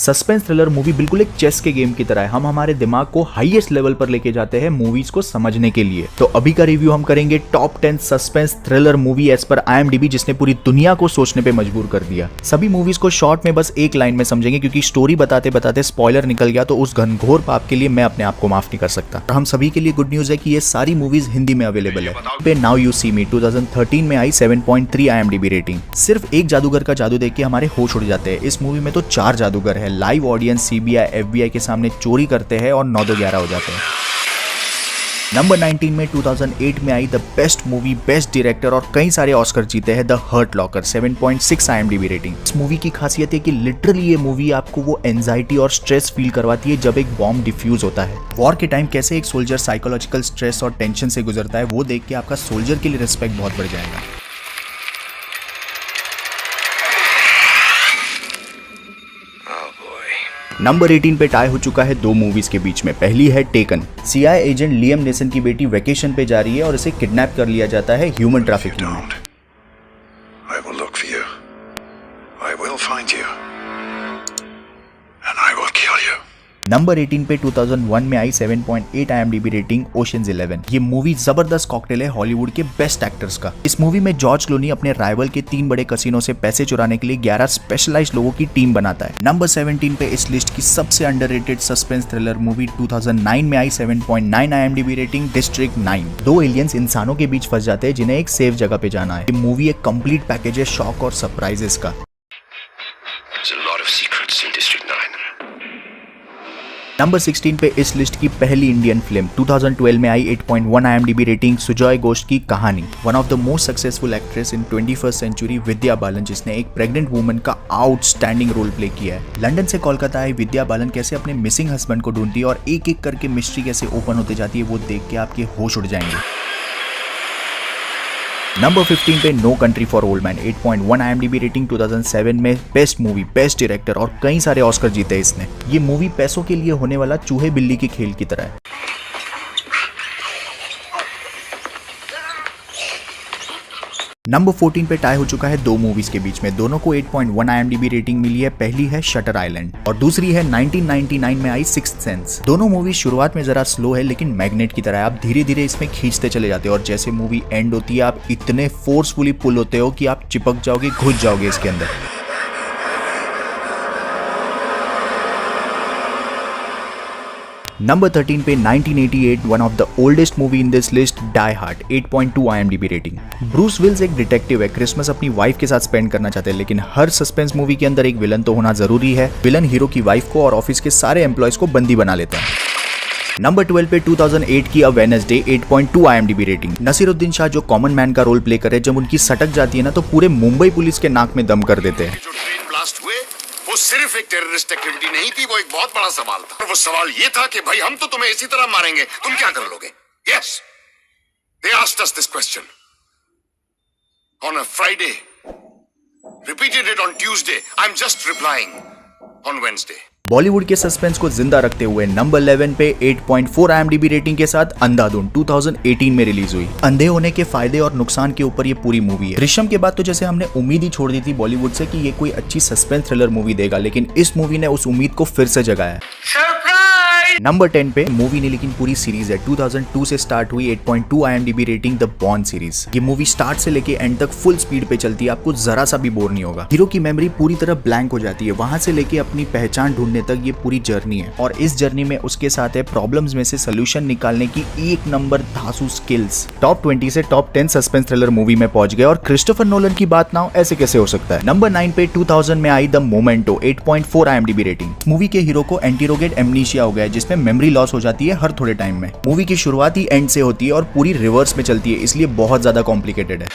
Suspense thriller movie बिल्कुल एक chess के गेम की तरह है। हम हमारे दिमाग को हाईएस्ट लेवल पर लेके जाते हैं मूवीज को समझने के लिए। तो अभी का रिव्यू हम करेंगे top 10 suspense thriller movie as per IMDb, जिसने पूरी दुनिया को सोचने पे मजबूर कर दिया। सभी मूवीज को शॉर्ट में बस एक लाइन में समझेंगे, क्योंकि स्टोरी बताते बताते स्पॉइलर निकल गया तो उस घनघोर पाप के लिए मैं अपने आप को माफ नहीं कर सकता। और हम सभी के लिए गुड न्यूज है कि ये सारी मूवीज हिंदी में अवेलेबल है। पे नाउ यू सी मी 2013 में आई 7.3 IMDb रेटिंग। सिर्फ एक जादूगर का जादू देख के हमारे होश उड़ जाते हैं। इस मूवी में तो 4 जादूगर है, लाइव ऑडियंस CBI FBI के सामने चोरी करते हैं और 9-11 हो जाते हैं। नंबर 19 में 2008 में आई the best movie, best director और कई सारे ऑस्कर जीते हैं, the hurt locker 7.6 IMDb rating. इस मूवी की खासियत है कि लिटरली ये मूवी आपको वो एंजाइटी और स्ट्रेस फील करवाती है जब एक बॉम्ब डिफ्यूज होता है। वॉर के टाइम कैसे एक सोल्जर साइकोलॉजिकल स्ट्रेस और टेंशन से गुजरता है, वो देख के आपका सोल्जर के लिए रिस्पेक्ट बहुत बढ़ जाएगा। नंबर 18 पे टाई हो चुका है 2 मूवीज के बीच में। पहली है taken. CIA agent Liam nation की बेटी वेकेशन पे जा रही है और इसे किडनैप कर लिया जाता है ह्यूमन ट्रैफिकिंग में। नंबर 18 पे 2001 में आई 7.8 IMDb रेटिंग ओशंस 11। ये मूवी जबरदस्त कॉकटेल है हॉलीवुड के बेस्ट एक्टर्स का। इस मूवी में जॉर्ज क्लूनी अपने राइवल के 3 बड़े कसिनो से पैसे चुराने के लिए 11 स्पेशलाइज्ड लोगों की टीम बनाता है। नंबर 17 पे इस लिस्ट की सबसे अंडररेटेड सस्पेंस थ्रिलर मूवी 2009 में आई 7.9 IMDb रेटिंग डिस्ट्रिक्ट 9। 2 एलियंस इंसानों के बीच फंस जाते हैं जिन्हें एक सेफ जगह पे जाना है। ये मूवी एक कंप्लीट पैकेज है शॉक और सरप्राइजेस का। नंबर 16 पे इस लिस्ट की पहली इंडियन फिल्म 2012 में आई 8.1 IMDb रेटिंग सुजॉय घोष की Kahaani. One of the most successful actress in 21st century Vidya Balan, जिसने एक प्रेग्नेंट वुमन का आउटस्टैंडिंग रोल प्ले किया है। लंदन से कोलकाता आई विद्या बालन कैसे अपने मिसिंग हस्बैंड को ढूंढती है और एक एक करके मिस्ट्री कैसे ओपन होते जाती है, वो देख के आपके होश उड़ जाएंगे। नंबर 15 पे no country for old man 8.1 IMDb rating 2007 में बेस्ट मूवी, बेस्ट डायरेक्टर और कई सारे ऑस्कर जीते इसने। ये मूवी पैसों के लिए होने वाला चूहे बिल्ली के खेल की तरह है। नंबर 14 पे टाई हो चुका है 2 मूवीज के बीच में। दोनों को 8.1 IMDb रेटिंग मिली है। पहली है शटर आइलैंड और दूसरी है 1999 में आई सिक्स्थ सेंस। दोनों मूवी शुरुआत में जरा स्लो है, लेकिन मैग्नेट की तरह आप धीरे धीरे इसमें खींचते चले जाते हो और जैसे मूवी एंड होती है आप इतने फोर्सफुली पुल होते हो कि आप चिपक जाओगे, घुस जाओगे इसके अंदर। नंबर 13 पे 1988 one of the oldest movie in this list die hard 8.2 IMDb rating. Bruce Willis एक डिटेक्टिव है, क्रिसमस अपनी वाइफ के साथ स्पेंड करना चाहते हैं, लेकिन हर सस्पेंस मूवी के अंदर एक विलन तो होना जरूरी है। विलन हीरो की वाइफ को और ऑफिस के सारे एम्प्लॉयज को बंदी बना लेता है। नंबर 12 पे 2008 की a Wednesday 8.2 IMDb rating. Naseeruddin Shah जो कॉमन मैन का रोल प्ले करे, जब उनकी सटक जाती है ना तो पूरे मुंबई पुलिस के नाक में दम कर देते हैं। वो सिर्फ एक टेररिस्ट एक्टिविटी नहीं थी, वो एक बहुत बड़ा सवाल था। और वो सवाल ये था कि भाई हम तो तुम्हें इसी तरह मारेंगे, तुम क्या कर लोगे? Yes, they asked us this question on a Friday, repeated it on Tuesday, I am just replying on Wednesday. Bollywood के सस्पेंस को जिंदा रखते हुए नंबर 11 पे 8.4 IMDb रेटिंग के साथ अंधाधुन 2018 में रिलीज हुई। अंधे होने के फायदे और नुकसान के ऊपर ये पूरी मूवी है। दृश्यम के बाद तो जैसे हमने उम्मीद ही छोड़ दी थी बॉलीवुड से कि ये कोई अच्छी सस्पेंस थ्रिलर मूवी देगा, लेकिन इस मूवी ने उस उम्मीद को फिर से जगाया। नंबर 10 पे मूवी नहीं लेकिन पूरी सीरीज है। 2002 से स्टार्ट हुई 8.2 IMDb rating the born series. ये मूवी स्टार्ट से लेके एंड तक फुल स्पीड पे चलती है, आपको जरा सा भी बोर नहीं होगा। हीरो की मेमोरी पूरी तरह ब्लैंक हो जाती है, वहां से लेके अपनी पहचान ढूंढने तक ये पूरी जर्नी है और इस जर्नी में उसके साथ है प्रॉब्लम्स में से सोल्यूशन निकालने की एक नंबर धांसू स्किल्स। टॉप 20 से टॉप 10 सस्पेंस थ्रिलर मूवी में पहुंच गए और क्रिस्टोफर नोलन की बात ना हो, ऐसे कैसे हो सकता है। नंबर 9 पे 2000 में आई the Memento 8.4 IMDb rating. Movie के हीरो को एंटीरोगेट एमनीशिया हो गया है, जिसमें मेमोरी लॉस हो जाती है हर थोड़े टाइम में। मूवी की शुरुआत ही एंड से होती है और पूरी रिवर्स में चलती है, इसलिए बहुत ज्यादा कॉम्प्लिकेटेड है।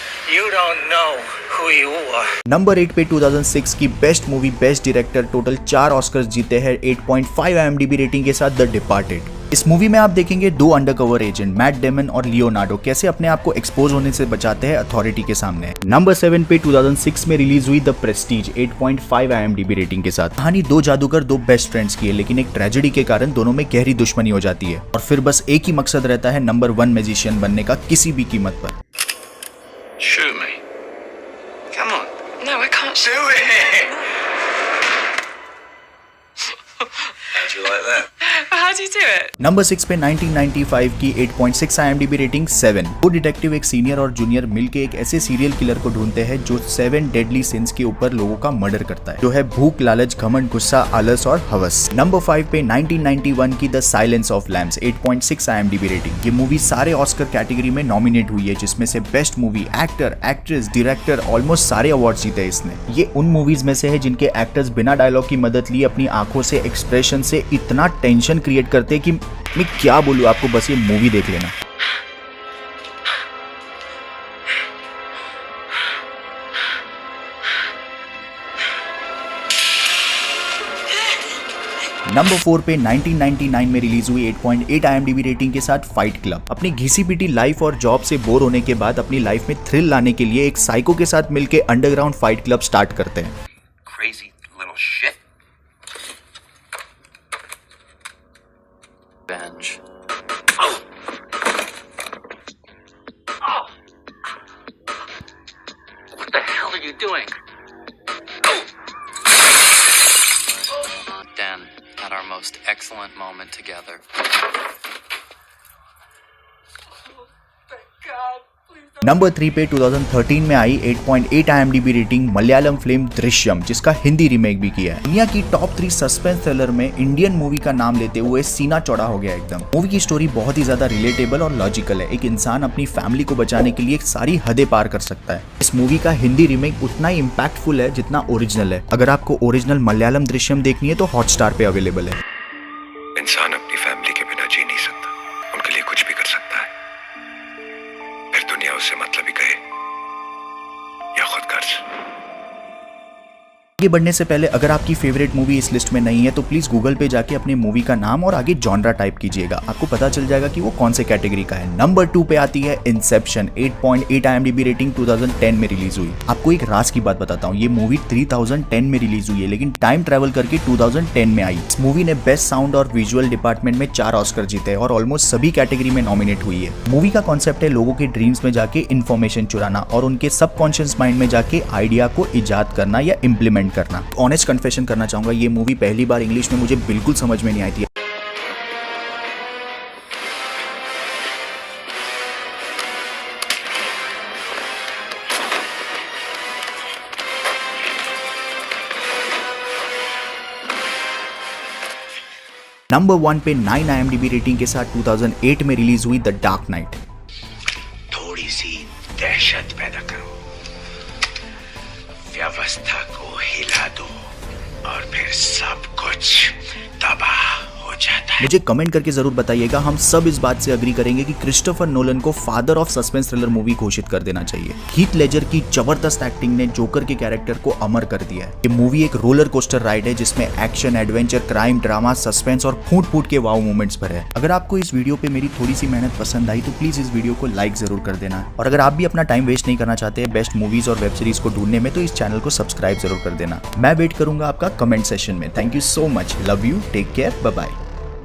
नंबर 8 पे 2006 की best movie, best director, total 4 Oscars जीते हैं 8.5 IMDb रेटिंग के साथ द डिपार्टेड। इस मूवी में आप देखेंगे 2 अंडरकवर एजेंट मैट डेमन और लियोनार्डो कैसे अपने आप को एक्सपोज होने से बचाते हैं अथॉरिटी के सामने। नंबर 7 पे 2006 में रिलीज हुई द प्रेस्टीज 8.5 IMDb रेटिंग के साथ। कहानी 2 जादूगर 2 बेस्ट फ्रेंड्स की है, लेकिन एक ट्रेजेडी के कारण दोनों में गहरी दुश्मनी हो जाती है और फिर बस एक ही मकसद रहता है नंबर 1 मैजिशियन बनने का किसी भी कीमत पर। Shoot me. Come on. No, I can't. Do it. How'd you like that? How'd you do it? Number 6 पे 1995 की 8.6 IMDb रेटिंग 7। वो डिटेक्टिव एक सीनियर और जूनियर मिलके एक ऐसे सीरियल किलर को ढूंढते हैं जो 7 डेडली सिंस के ऊपर लोगों का मर्डर करता है, जो है भूख, लालच, घमंड, गुस्सा, आलस और हवस। नंबर 5 पे 1991 की the silence of lambs 8.6 IMDb rating. ये मूवी सारे ऑस्कर कैटेगरी में नॉमिनेट हुई है, जिसमें से best movie, actor, actress, director almost सारे अवार्ड जीते इसने। ये उन मूवीज में से है जिनके एक्टर्स बिना डायलॉग की मदद लिए अपनी आंखों से, एक्सप्रेशन से इतना टेंशन क्रिएट करते हैं कि मैं क्या बोलूं आपको, बस ये मूवी देख लेना। नंबर 4 पे 1999 में रिलीज हुई 8.8 IMDb रेटिंग के साथ फाइट क्लब। अपनी घिसी पिटी लाइफ और जॉब से बोर होने के बाद अपनी लाइफ में थ्रिल लाने के लिए एक साइको के साथ मिलके अंडरग्राउंड फाइट क्लब स्टार्ट करते हैं। Crazy little shit. Bench. What the hell are you doing? Dan had our most excellent moment together. Number 3 पे 2013 में आई 8.8 IMDb rating Malayalam film Drishyam, जिसका हिंदी रीमेक भी किया है। दुनिया की टॉप 3 सस्पेंस थ्रिलर में इंडियन मूवी का नाम लेते हुए सीना चौड़ा हो गया एकदम। मूवी की स्टोरी बहुत ही ज्यादा रिलेटेबल और लॉजिकल है। एक इंसान अपनी फैमिली को बचाने के लिए सारी हदें पार कर सकता है। इस मूवी का हिंदी रीमेक उतना ही इम्पैक्टफुल है जितना ओरिजिनल है। अगर आपको ओरिजिनल मलयालम दृश्यम देखनी है तो हॉटस्टार पे अवेलेबल है। इंसान अपनी फैमिली के बिना जी नहीं सकता, उनके लिए कुछ भी कर सकता है, फिर दुनिया उससे मतलब ही करे या खुद कर्ज। आगे बढ़ने से पहले अगर आपकी फेवरेट मूवी इस लिस्ट में नहीं है तो प्लीज गूगल पे जाके अपने मूवी का नाम और आगे जॉनरा टाइप कीजिएगा, आपको पता चल जाएगा कि वो कौन से कैटेगरी का है। नंबर 2 पे आती है इंसेप्शन 8.8 IMDb रेटिंग 2010 में रिलीज हुई। आपको एक राज की बात बताता हूँ, ये मूवी 3010 में रिलीज हुई है लेकिन टाइम ट्रेवल करके 2010 में आई। इस मूवी ने बेस्ट साउंड और विजुअल डिपार्टमेंट में 4 ऑस्कर जीते हैं और ऑलमोस्ट सभी कैटेगरी में नॉमिनेट हुई है। मूवी का कॉन्सेप्ट है लोगों के ड्रीम्स में जाके इन्फॉर्मेशन चुराना और उनके सबकॉन्शियस माइंड में जाके आइडिया को इजाद करना या इम्प्लीमेंट करना। ऑनेस्ट कन्फेशन करना चाहूंगा, ये मूवी पहली बार इंग्लिश में मुझे बिल्कुल समझ में नहीं आई थी। नंबर 1 पे 9 IMDb रेटिंग के साथ 2008 में रिलीज हुई द डार्क नाइट। थोड़ी सी दहशत पैदा करो, व्यवस्था को हिला दो और फिर सब कुछ तबाह हो जाता है। मुझे कमेंट करके जरूर बताइएगा, हम सब इस बात से अग्री करेंगे कि क्रिस्टोफर नोलन को father of suspense thriller movie घोषित कर देना चाहिए। हीथ लेजर की जबरदस्त एक्टिंग ने जोकर के कैरेक्टर को अमर कर दिया है। ये मूवी एक रोलर कोस्टर राइड है जिसमें action, adventure, crime, drama, suspense और फूट फूट के वाव मोमेंट्स भरे हैं। अगर आपको इस वीडियो पे मेरी थोड़ी सी मेहनत पसंद आई तो प्लीज इस वीडियो को लाइक जरूर कर देना, और अगर आप भी अपना टाइम वेस्ट नहीं करना चाहते बेस्ट मूवीज और वेब सीरीज को ढूंढने में तो इस चैनल को सब्सक्राइब जरूर कर देना। मैं वेट करूंगा आपका कमेंट सेशन में। Thank you so much, love you, take care, bye bye.